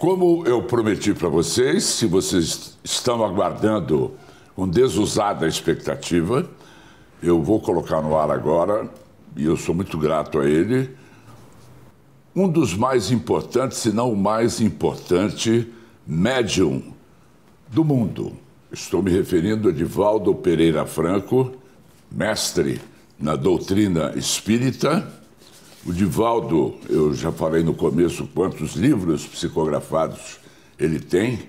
Como eu prometi para vocês, se vocês estão aguardando com desusada expectativa, eu vou colocar no ar agora, e eu sou muito grato a ele, um dos mais importantes, se não o mais importante, médium do mundo. Estou me referindo a Divaldo Pereira Franco, mestre na doutrina espírita. O Divaldo, eu já falei no começo quantos livros psicografados ele tem.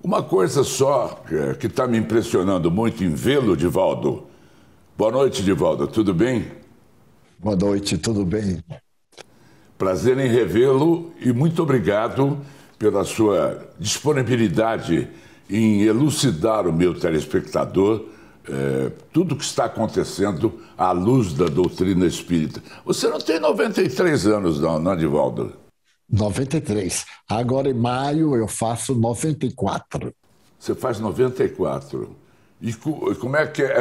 Uma coisa só que está me impressionando muito em vê-lo, Divaldo. Boa noite, Divaldo, tudo bem? Boa noite, tudo bem? Prazer em revê-lo e muito obrigado pela sua disponibilidade em elucidar o meu telespectador tudo o que está acontecendo à luz da doutrina espírita. Você não tem 93 anos, não, Divaldo? 93. Agora, em maio, eu faço 94. Você faz 94. E como é que é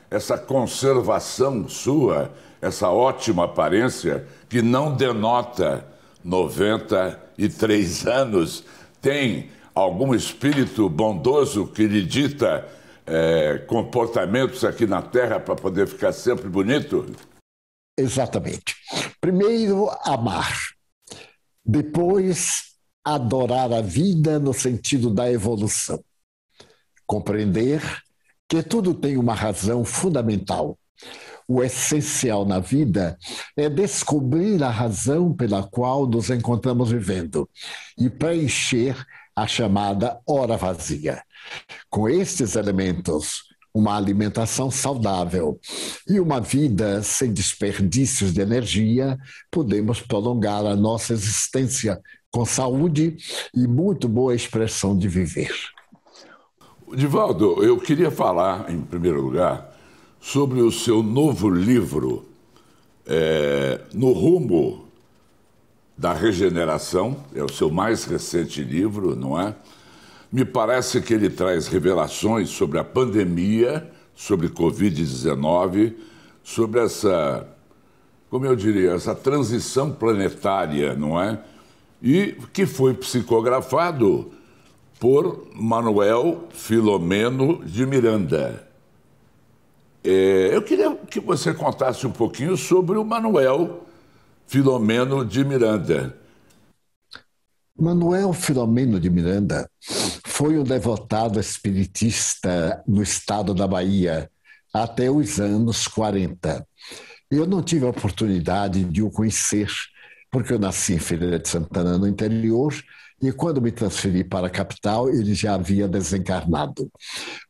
essa conservação sua, essa ótima aparência, que não denota 93 anos, tem algum espírito bondoso que lhe dita comportamentos aqui na Terra para poder ficar sempre bonito? Exatamente. Primeiro, amar. Depois, adorar a vida no sentido da evolução. Compreender que tudo tem uma razão fundamental. O essencial na vida é descobrir a razão pela qual nos encontramos vivendo e preencher a chamada hora vazia. Com estes elementos, uma alimentação saudável e uma vida sem desperdícios de energia, podemos prolongar a nossa existência com saúde e muito boa expressão de viver. Divaldo, eu queria falar, em primeiro lugar, sobre o seu novo livro, No Rumo da Regeneração. É o seu mais recente livro, não é? Me parece que ele traz revelações sobre a pandemia, sobre Covid-19, sobre essa, como eu diria, essa transição planetária, não é? E que foi psicografado por Manuel Filomeno de Miranda. Eu queria que você contasse um pouquinho sobre o Manuel Filomeno de Miranda. Manuel Filomeno de Miranda foi um devotado espiritista no estado da Bahia até os anos 40. Eu não tive a oportunidade de o conhecer, porque eu nasci em Feira de Santana, no interior, e quando me transferi para a capital, ele já havia desencarnado.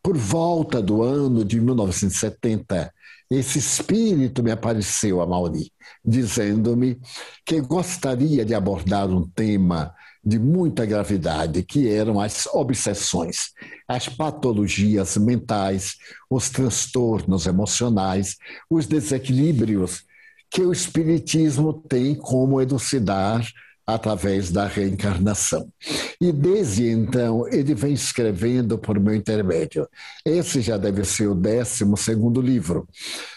Por volta do ano de 1970, esse espírito me apareceu, Amauri, dizendo-me que gostaria de abordar um tema de muita gravidade, que eram as obsessões, as patologias mentais, os transtornos emocionais, os desequilíbrios que o espiritismo tem como elucidar através da reencarnação. E desde então ele vem escrevendo por meu intermédio. Esse já deve ser o 12º livro.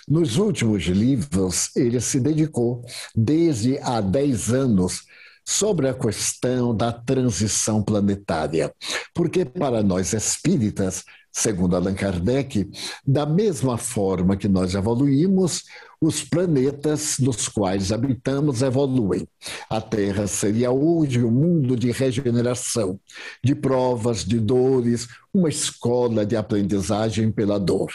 Nos últimos livros ele se dedicou, desde há 10 anos, sobre a questão da transição planetária. Porque para nós espíritas, segundo Allan Kardec, da mesma forma que nós evoluímos, os planetas nos quais habitamos evoluem. A Terra seria hoje um mundo de regeneração, de provas, de dores, uma escola de aprendizagem pela dor.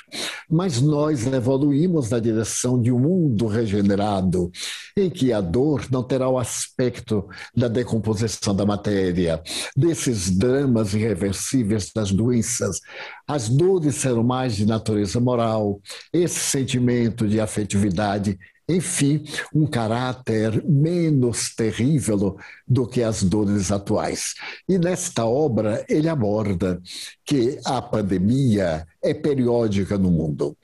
Mas nós evoluímos na direção de um mundo regenerado, em que a dor não terá o aspecto da decomposição da matéria, desses dramas irreversíveis das doenças. As dores serão mais de natureza moral, esse sentimento de afetividade, enfim, um caráter menos terrível do que as dores atuais. E nesta obra ele aborda que a pandemia é periódica no mundo.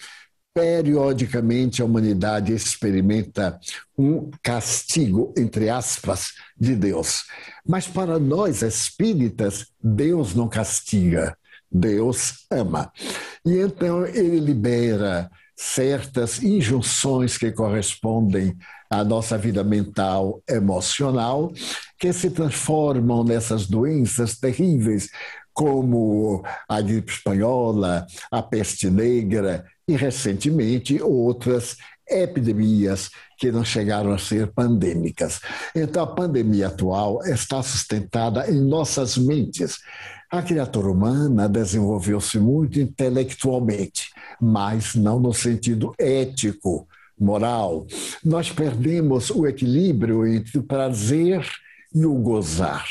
Periodicamente a humanidade experimenta um castigo, entre aspas, de Deus. Mas para nós espíritas, Deus não castiga, Deus ama. E então ele libera certas injunções que correspondem à nossa vida mental, emocional, que se transformam nessas doenças terríveis, como a gripe espanhola, a peste negra e, recentemente, outras epidemias que não chegaram a ser pandêmicas. Então, a pandemia atual está sustentada em nossas mentes. A criatura humana desenvolveu-se muito intelectualmente, mas não no sentido ético, moral. Nós perdemos o equilíbrio entre o prazer e o gozar.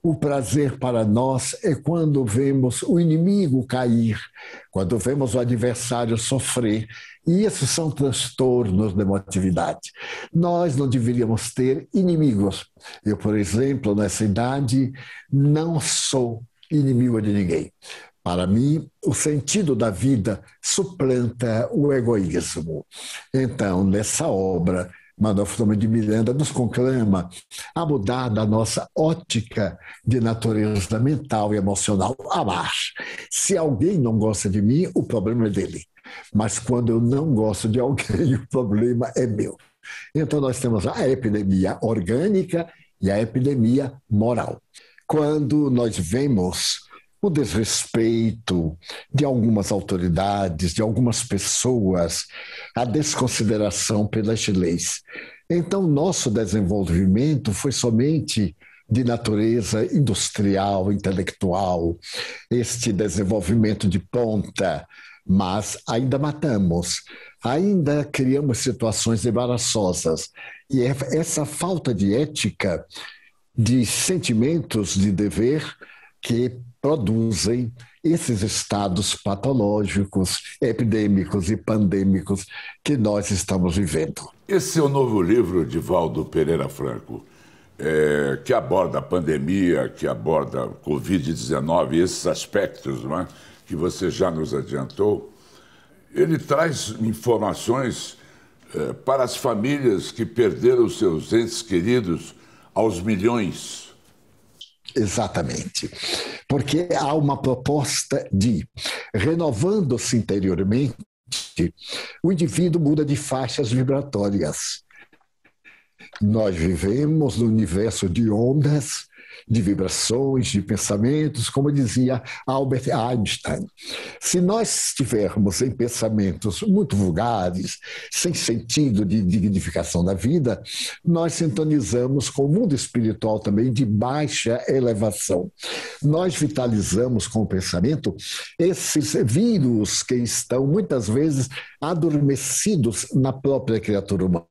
O prazer para nós é quando vemos o inimigo cair, quando vemos o adversário sofrer. E isso são transtornos de emotividade. Nós não deveríamos ter inimigos. Eu, por exemplo, nessa idade, não sou inimigo de ninguém. Para mim, o sentido da vida suplanta o egoísmo. Então, nessa obra, Manuel Filomeno de Miranda nos conclama a mudar da nossa ótica de natureza mental e emocional, amar. Se alguém não gosta de mim, o problema é dele. Mas quando eu não gosto de alguém, o problema é meu. Então nós temos a epidemia orgânica e a epidemia moral. Quando nós vemos o desrespeito de algumas autoridades, de algumas pessoas, a desconsideração pelas leis. Então, nosso desenvolvimento foi somente de natureza industrial, intelectual, este desenvolvimento de ponta, mas ainda matamos, ainda criamos situações embaraçosas. E essa falta de ética, de sentimentos de dever, que produzem esses estados patológicos, epidêmicos e pandêmicos que nós estamos vivendo. Esse é o novo livro de Valdo Pereira Franco, que aborda a pandemia, que aborda a Covid-19, esses aspectos, não é, que você já nos adiantou. Ele traz informações para as famílias que perderam seus entes queridos aos milhões. Exatamente, porque há uma proposta de, renovando-se interiormente, o indivíduo muda de faixas vibratórias. Nós vivemos no universo de ondas, de vibrações, de pensamentos, como dizia Albert Einstein. Se nós estivermos em pensamentos muito vulgares, sem sentido de dignificação da vida, nós sintonizamos com o mundo espiritual também de baixa elevação. Nós vitalizamos com o pensamento esses vírus que estão muitas vezes adormecidos na própria criatura humana.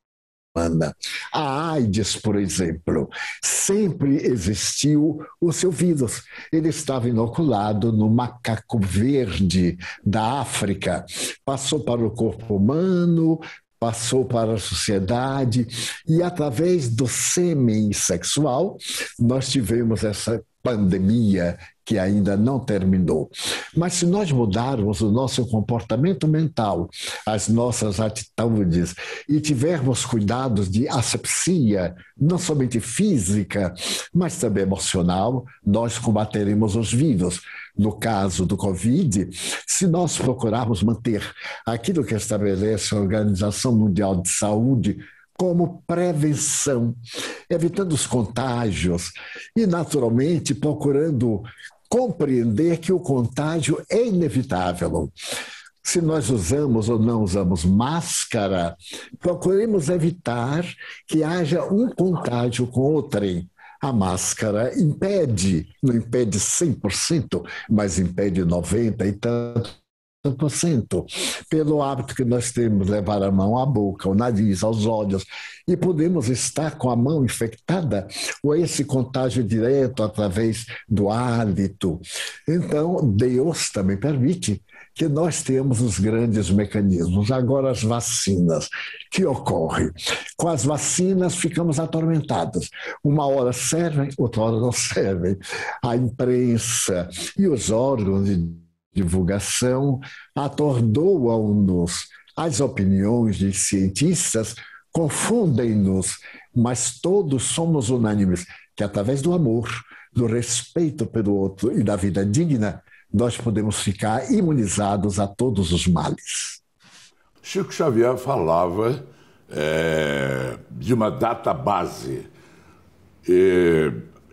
A AIDS, por exemplo, sempre existiu o seu vírus. Ele estava inoculado no macaco verde da África, passou para o corpo humano, passou para a sociedade e, através do sêmen sexual, nós tivemos essa pandemia que ainda não terminou. Mas se nós mudarmos o nosso comportamento mental, as nossas atitudes e tivermos cuidados de asepsia, não somente física, mas também emocional, nós combateremos os vírus. No caso do Covid, se nós procurarmos manter aquilo que estabelece a Organização Mundial de Saúde como prevenção, evitando os contágios e, naturalmente, procurando compreender que o contágio é inevitável. Se nós usamos ou não usamos máscara, procuremos evitar que haja um contágio com outrem. A máscara impede, não impede 100%, mas impede 90% e tanto. Pelo hábito que nós temos de levar a mão à boca, ao nariz, aos olhos, e podemos estar com a mão infectada ou esse contágio direto através do hálito. Então, Deus também permite que nós temos os grandes mecanismos. Agora, as vacinas, que ocorre? Com as vacinas ficamos atormentados. Uma hora servem, outra hora não servem. A imprensa e os órgãos de divulgação atordoam-nos. As opiniões de cientistas confundem-nos, mas todos somos unânimes que, através do amor, do respeito pelo outro e da vida digna, nós podemos ficar imunizados a todos os males. Chico Xavier falava de uma database.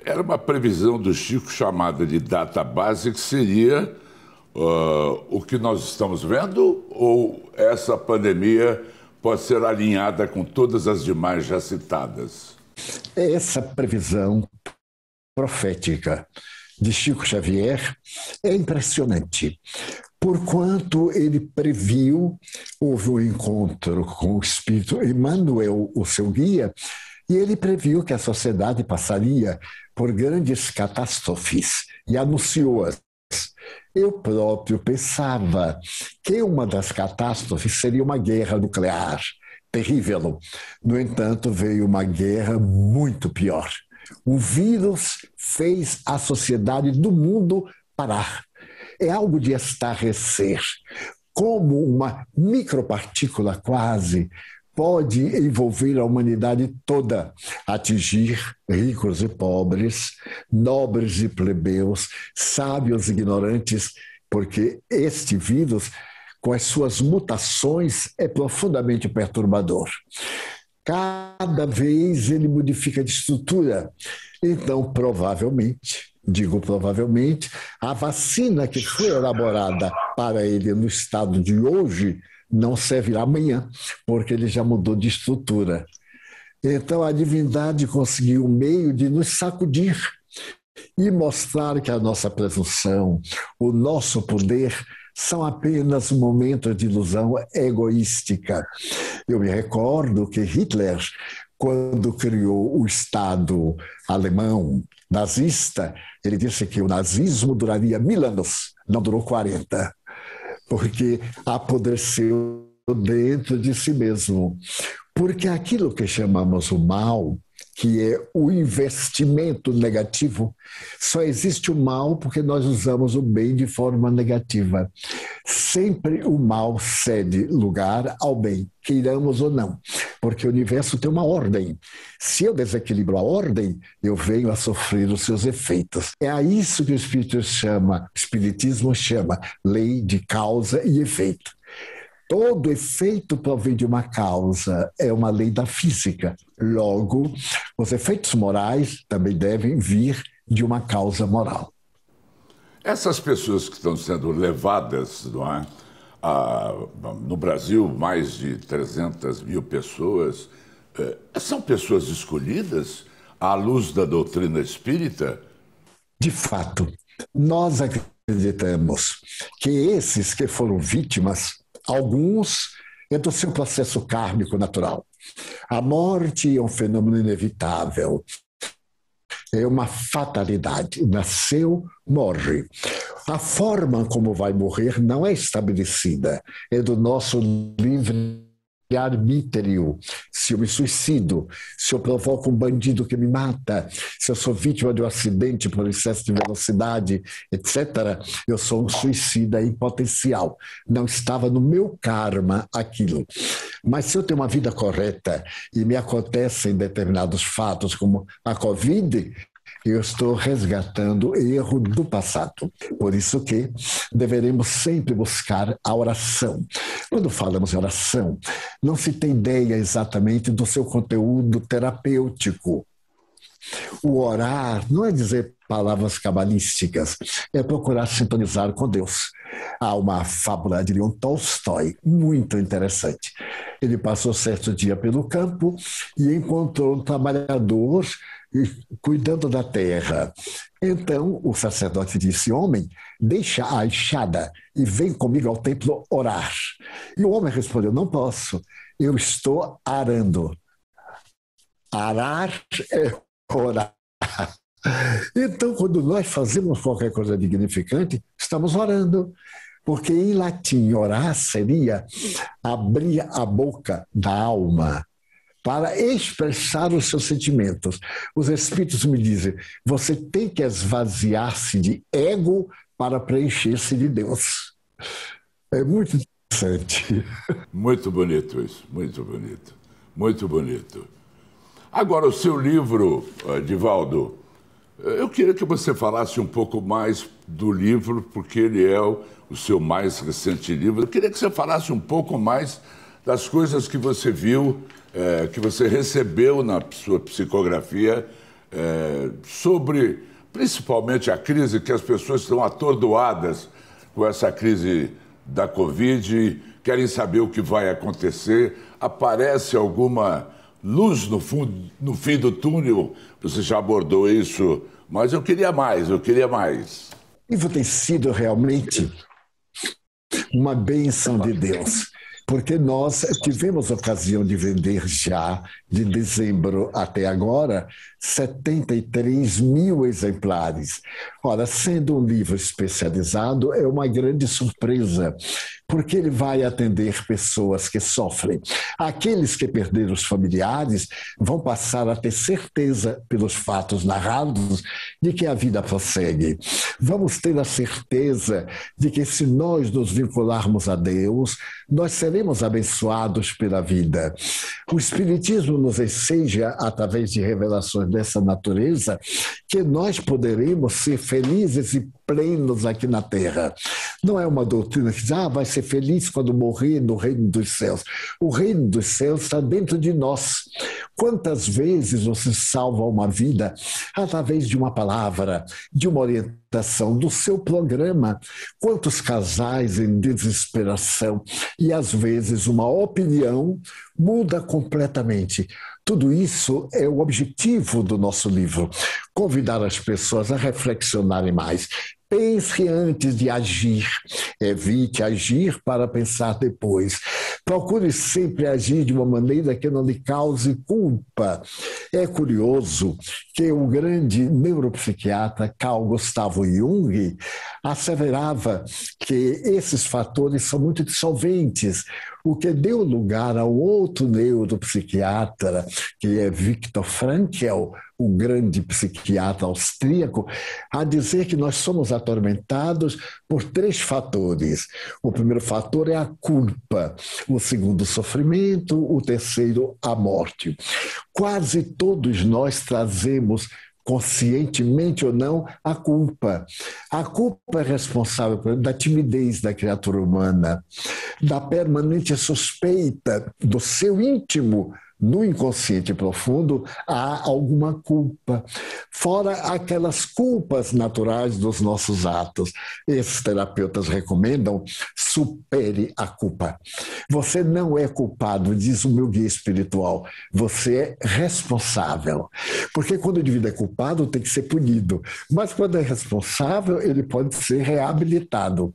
Era uma previsão do Chico chamada de database, que seria o que nós estamos vendo, ou essa pandemia pode ser alinhada com todas as demais já citadas? Essa previsão profética de Chico Xavier é impressionante. Porquanto ele previu, houve um encontro com o Espírito Emmanuel, o seu guia, e ele previu que a sociedade passaria por grandes catástrofes e anunciou-as. Eu próprio pensava que uma das catástrofes seria uma guerra nuclear, terrível. No entanto, veio uma guerra muito pior. O vírus fez a sociedade do mundo parar. É algo de estarrecer. Como uma micropartícula quase pode envolver a humanidade toda, atingir ricos e pobres, nobres e plebeus, sábios e ignorantes, porque este vírus, com as suas mutações, é profundamente perturbador. Cada vez ele modifica de estrutura. Então, provavelmente, digo provavelmente, a vacina que foi elaborada para ele no estado de hoje não servirá amanhã, porque ele já mudou de estrutura. Então a divindade conseguiu um meio de nos sacudir e mostrar que a nossa presunção, o nosso poder, são apenas momentos de ilusão egoística. Eu me recordo que Hitler, quando criou o Estado alemão nazista, ele disse que o nazismo duraria 1000 anos, não durou 40. Porque apodreceu dentro de si mesmo. Porque aquilo que chamamos o mal, que é o investimento negativo, só existe o mal porque nós usamos o bem de forma negativa. Sempre o mal cede lugar ao bem, queiramos ou não, porque o universo tem uma ordem. Se eu desequilibro a ordem, eu venho a sofrer os seus efeitos. É a isso que o Espiritismo chama lei de causa e efeito. Todo efeito provém de uma causa, é uma lei da física. Logo, os efeitos morais também devem vir de uma causa moral. Essas pessoas que estão sendo levadas, não é, no Brasil, mais de 300 mil pessoas, são pessoas escolhidas à luz da doutrina espírita? De fato, nós acreditamos que esses que foram vítimas, alguns é do seu processo kármico natural. A morte é um fenômeno inevitável. É uma fatalidade. Nasceu, morre. A forma como vai morrer não é estabelecida. É do nosso livre-arbítrio. Se eu me suicido, se eu provoco um bandido que me mata, se eu sou vítima de um acidente por excesso de velocidade, etc., eu sou um suicida em potencial. Não estava no meu karma aquilo. Mas se eu tenho uma vida correta e me acontecem determinados fatos, como a Covid, eu estou resgatando o erro do passado. Por isso que deveremos sempre buscar a oração. Quando falamos em oração, não se tem ideia exatamente do seu conteúdo terapêutico. O orar não é dizer palavras cabalísticas, é procurar sintonizar com Deus. Há uma fábula de Leon Tolstói muito interessante. Ele passou certo dia pelo campo e encontrou um trabalhador cuidando da terra. Então o sacerdote disse: homem, deixa a enxada e vem comigo ao templo orar. E o homem respondeu: não posso, eu estou arando. Arar é orar. Então, quando nós fazemos qualquer coisa dignificante, estamos orando. Porque em latim, orar seria abrir a boca da alma para expressar os seus sentimentos. Os espíritos me dizem: você tem que esvaziar-se de ego para preencher-se de Deus. É muito interessante. Muito bonito isso, muito bonito, muito bonito. Agora, o seu livro, Divaldo, eu queria que você falasse um pouco mais do livro, porque ele é o seu mais recente livro. Eu queria que você falasse um pouco mais das coisas que você viu, que você recebeu na sua psicografia, sobre principalmente a crise, que as pessoas estão atordoadas com essa crise da Covid, querem saber o que vai acontecer. Aparece alguma luz no fim do túnel? Você já abordou isso, mas eu queria mais. Isso tem sido realmente uma bênção de Deus, porque nós tivemos ocasião de vender já, de dezembro até agora, 73 mil exemplares. Ora, sendo um livro especializado, é uma grande surpresa, porque ele vai atender pessoas que sofrem. Aqueles que perderam os familiares vão passar a ter certeza, pelos fatos narrados, de que a vida prossegue. Vamos ter a certeza de que, se nós nos vincularmos a Deus, nós seremos abençoados pela vida. O Espiritismo nos enseja, através de revelações dessa natureza, que nós poderemos ser felizes e plenos aqui na Terra. Não é uma doutrina que diz, vai ser feliz quando morrer no reino dos céus. O reino dos céus está dentro de nós. Quantas vezes você salva uma vida através de uma palavra, de uma orientação, do seu programa? Quantos casais em desesperação e, às vezes, uma opinião muda completamente. Tudo isso é o objetivo do nosso livro, convidar as pessoas a reflexionarem mais. Pense antes de agir, evite agir para pensar depois. Procure sempre agir de uma maneira que não lhe cause culpa. É curioso que o grande neuropsiquiatra Carl Gustav Jung asseverava que esses fatores são muito dissolventes, o que deu lugar ao outro neuropsiquiatra, que é Viktor Frankl, o grande psiquiatra austríaco, a dizer que nós somos atormentados por 3 fatores. O primeiro fator é a culpa, o segundo, o sofrimento, o terceiro, a morte. Quase todos nós trazemos, conscientemente ou não, a culpa. A culpa é responsável da timidez da criatura humana, da permanente suspeita do seu íntimo. No inconsciente profundo há alguma culpa, fora aquelas culpas naturais dos nossos atos. Esses terapeutas recomendam: supere a culpa. Você não é culpado, diz o meu guia espiritual, você é responsável. Porque quando o indivíduo é culpado, tem que ser punido, mas quando é responsável, ele pode ser reabilitado.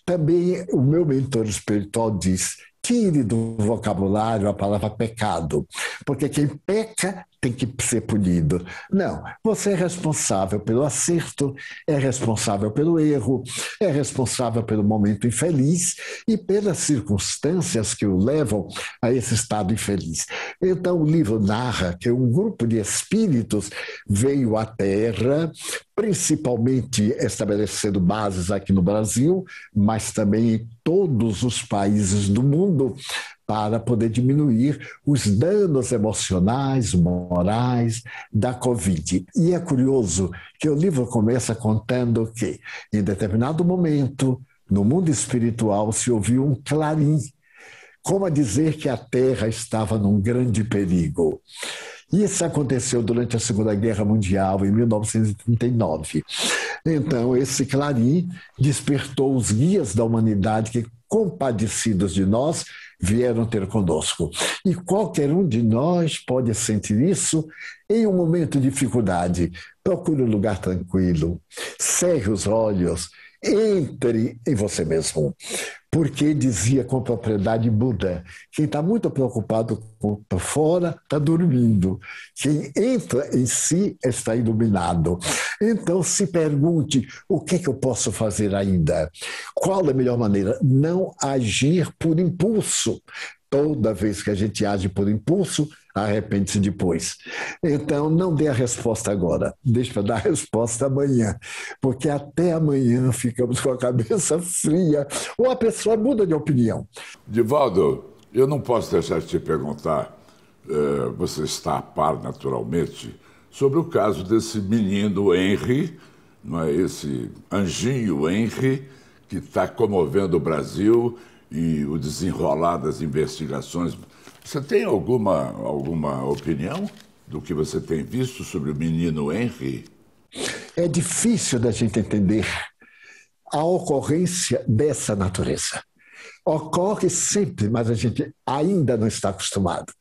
Também o meu mentor espiritual diz: tire do vocabulário a palavra pecado, porque quem peca tem que ser punido. Não, você é responsável pelo acerto, é responsável pelo erro, é responsável pelo momento infeliz e pelas circunstâncias que o levam a esse estado infeliz. Então, o livro narra que um grupo de espíritos veio à Terra, principalmente estabelecendo bases aqui no Brasil, mas também em todos os países do mundo, para poder diminuir os danos emocionais, morais da Covid. E é curioso que o livro começa contando que, em determinado momento, no mundo espiritual, se ouviu um clarim, como a dizer que a Terra estava num grande perigo. Isso aconteceu durante a Segunda Guerra Mundial, em 1939. Então, esse clarim despertou os guias da humanidade que, compadecidos de nós, vieram ter conosco. E qualquer um de nós pode sentir isso em um momento de dificuldade. Procure um lugar tranquilo, cerre os olhos, entre em você mesmo. Porque dizia com propriedade Buda: quem está muito preocupado com o fora está dormindo. Quem entra em si está iluminado. Então se pergunte: o que eu posso fazer ainda? Qual é a melhor maneira? Não agir por impulso. Toda vez que a gente age por impulso, arrepende-se depois. Então, não dê a resposta agora, deixe para dar a resposta amanhã, porque até amanhã ficamos com a cabeça fria, ou a pessoa muda de opinião. Divaldo, eu não posso deixar de te perguntar, você está a par naturalmente, sobre o caso desse menino Henry, não é? Esse anjinho Henry, que está comovendo o Brasil e o desenrolar das investigações. Você tem alguma opinião do que você tem visto sobre o menino Henry? É difícil da gente entender a ocorrência dessa natureza. Ocorre sempre, mas a gente ainda não está acostumado.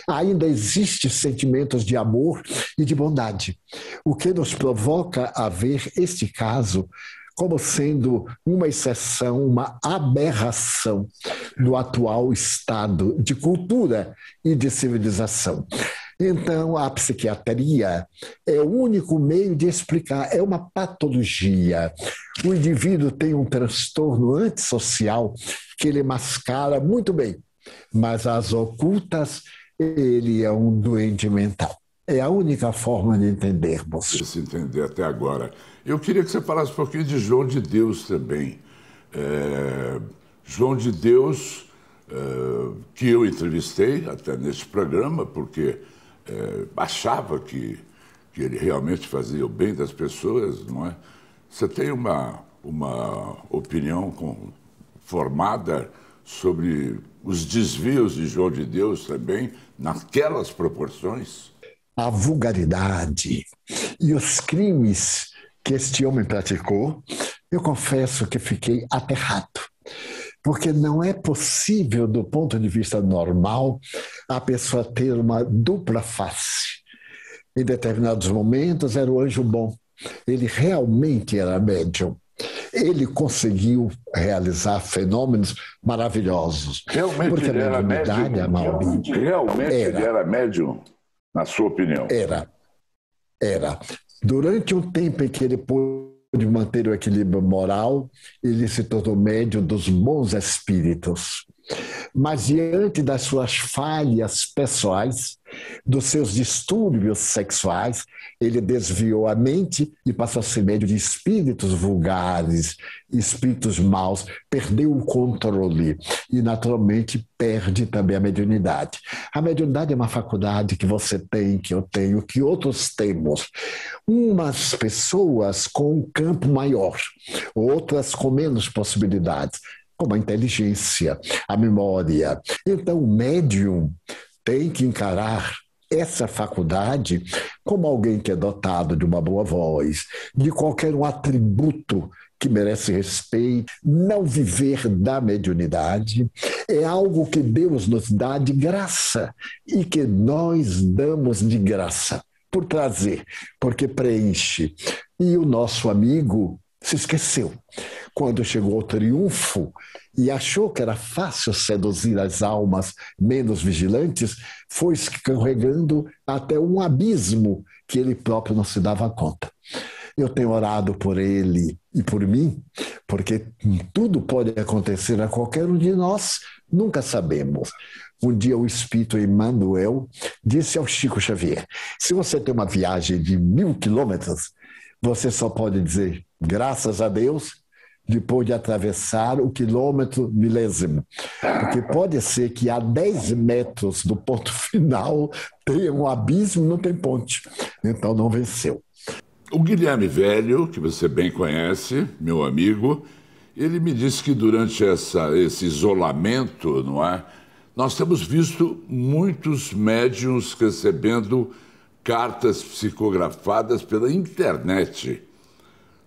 Ainda existem sentimentos de amor e de bondade, o que nos provoca a ver este caso como sendo uma exceção, uma aberração no atual estado de cultura e de civilização. Então, a psiquiatria é o único meio de explicar, é uma patologia. O indivíduo tem um transtorno antissocial que ele mascara muito bem, mas às ocultas ele é um doente mental. É a única forma de entendermos. Se entender até agora. Eu queria que você falasse um pouquinho de João de Deus também. João de Deus, que eu entrevistei até neste programa, porque achava que ele realmente fazia o bem das pessoas, não é? Você tem uma opinião formada sobre os desvios de João de Deus também, naquelas proporções? A vulgaridade e os crimes que este homem praticou, eu confesso que fiquei aterrado. Porque não é possível, do ponto de vista normal, a pessoa ter uma dupla face. Em determinados momentos era o anjo bom. Ele realmente era médium. Ele conseguiu realizar fenômenos maravilhosos. Realmente porque ele era médium? Realmente ele era médium, na sua opinião? Era. Durante um tempo em que ele pôde manter o equilíbrio moral, ele se tornou médium dos bons espíritos. Mas diante das suas falhas pessoais, dos seus distúrbios sexuais, ele desviou a mente e passou a ser médium de espíritos vulgares, espíritos maus, perdeu o controle e, naturalmente, perde também a mediunidade. A mediunidade é uma faculdade que você tem, que eu tenho, que outros temos. Umas pessoas com um campo maior, outras com menos possibilidades, como a inteligência, a memória. Então, o médium tem que encarar essa faculdade como alguém que é dotado de uma boa voz, de qualquer um atributo que merece respeito. Não viver da mediunidade é algo que Deus nos dá de graça e que nós damos de graça por trazer, porque preenche. E o nosso amigo se esqueceu. Quando chegou ao triunfo e achou que era fácil seduzir as almas menos vigilantes, foi escorregando até um abismo que ele próprio não se dava conta. Eu tenho orado por ele e por mim, porque tudo pode acontecer a qualquer um de nós, nunca sabemos. Um dia o espírito Emmanuel disse ao Chico Xavier: se você tem uma viagem de 1000 quilômetros, você só pode dizer graças a Deus depois de atravessar o quilômetro milésimo. Porque pode ser que a 10 metros do ponto final tenha um abismo e não tem ponte. Então não venceu. O Guilherme Velho, que você bem conhece, meu amigo, ele me disse que durante esse isolamento, não é, nós temos visto muitos médiuns recebendo cartas psicografadas pela internet.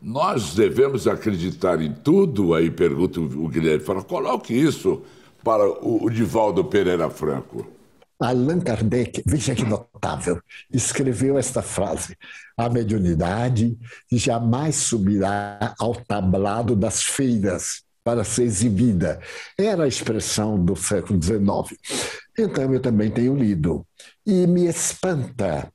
Nós devemos acreditar em tudo? Aí pergunta o Guilherme, fala, coloque isso para o Divaldo Pereira Franco. Allan Kardec, veja que notável, escreveu esta frase: a mediunidade jamais subirá ao tablado das feiras para ser exibida. Era a expressão do século XIX. Então eu também tenho lido e me espanta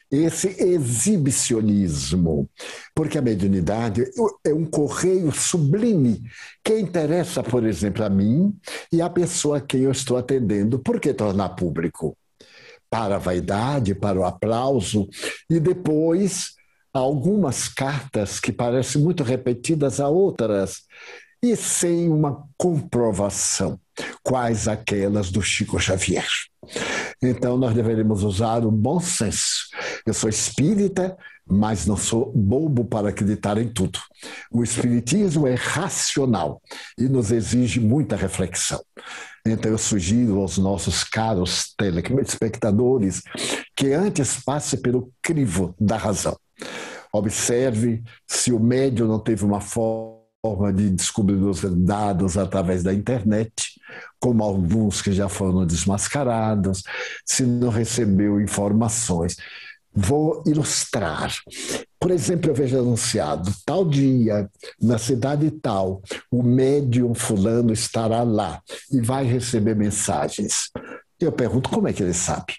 esse exibicionismo, porque a mediunidade é um correio sublime que interessa, por exemplo, a mim e a pessoa a quem eu estou atendendo. Por que tornar público? Para a vaidade, para o aplauso, e depois algumas cartas que parecem muito repetidas a outras, e sem uma comprovação. quais aquelas do Chico Xavier. Então, nós deveríamos usar o bom senso. Eu sou espírita, mas não sou bobo para acreditar em tudo. O espiritismo é racional e nos exige muita reflexão. Então, eu sugiro aos nossos caros telespectadores que antes passe pelo crivo da razão. Observe se o médium não teve uma forma de descobrir os dados através da internet, como alguns que já foram desmascarados, se não recebeu informações. Vou ilustrar. Por exemplo, eu vejo anunciado, tal dia, na cidade tal, o médium fulano estará lá e vai receber mensagens. Eu pergunto, como é que ele sabe?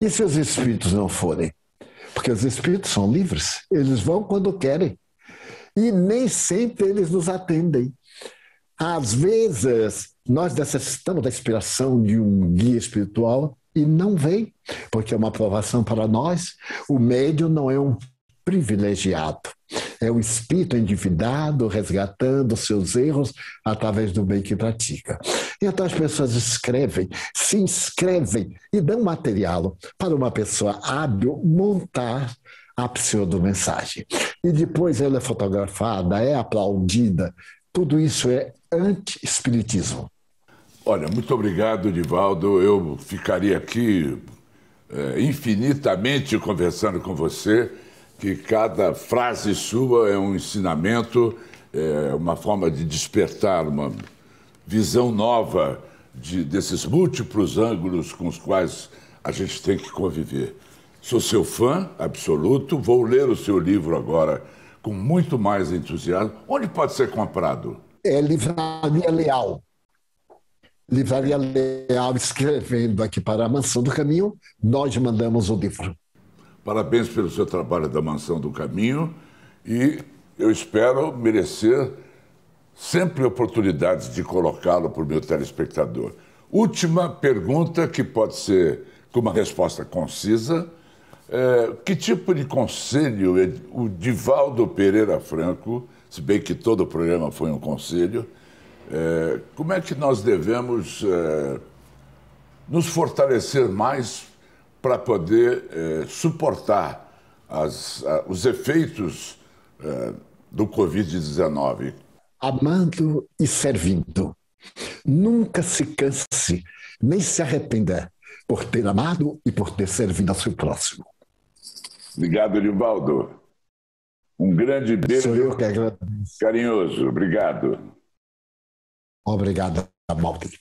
E se os espíritos não forem? Porque os espíritos são livres, eles vão quando querem. E nem sempre eles nos atendem. Às vezes, nós necessitamos da inspiração de um guia espiritual e não vem, porque é uma aprovação para nós. O médium não é um privilegiado, é um espírito endividado, resgatando seus erros através do bem que pratica. Então as pessoas escrevem, se inscrevem e dão material para uma pessoa hábil montar a pseudomensagem. E depois ela é fotografada, é aplaudida. Tudo isso é anti-espiritismo. Olha, muito obrigado, Divaldo. Eu ficaria aqui infinitamente conversando com você, que cada frase sua é um ensinamento, uma forma de despertar uma visão nova desses múltiplos ângulos com os quais a gente tem que conviver. Sou seu fã absoluto, vou ler o seu livro agora com muito mais entusiasmo. Onde pode ser comprado? É Livraria Leal. Livraria Leal, escrevendo aqui para a Mansão do Caminho, nós mandamos o livro. Parabéns pelo seu trabalho da Mansão do Caminho e eu espero merecer sempre oportunidades de colocá-lo para o meu telespectador. Última pergunta, que pode ser com uma resposta concisa. Que tipo de conselho o Divaldo Pereira Franco, se bem que todo o programa foi um conselho, como é que nós devemos nos fortalecer mais para poder suportar os efeitos do Covid-19? Amando e servindo. Nunca se canse, nem se arrependa por ter amado e por ter servido ao seu próximo. Obrigado, Divaldo. Um grande beijo. Sou eu que agradeço. Carinhoso. Obrigado. Obrigado, Malte.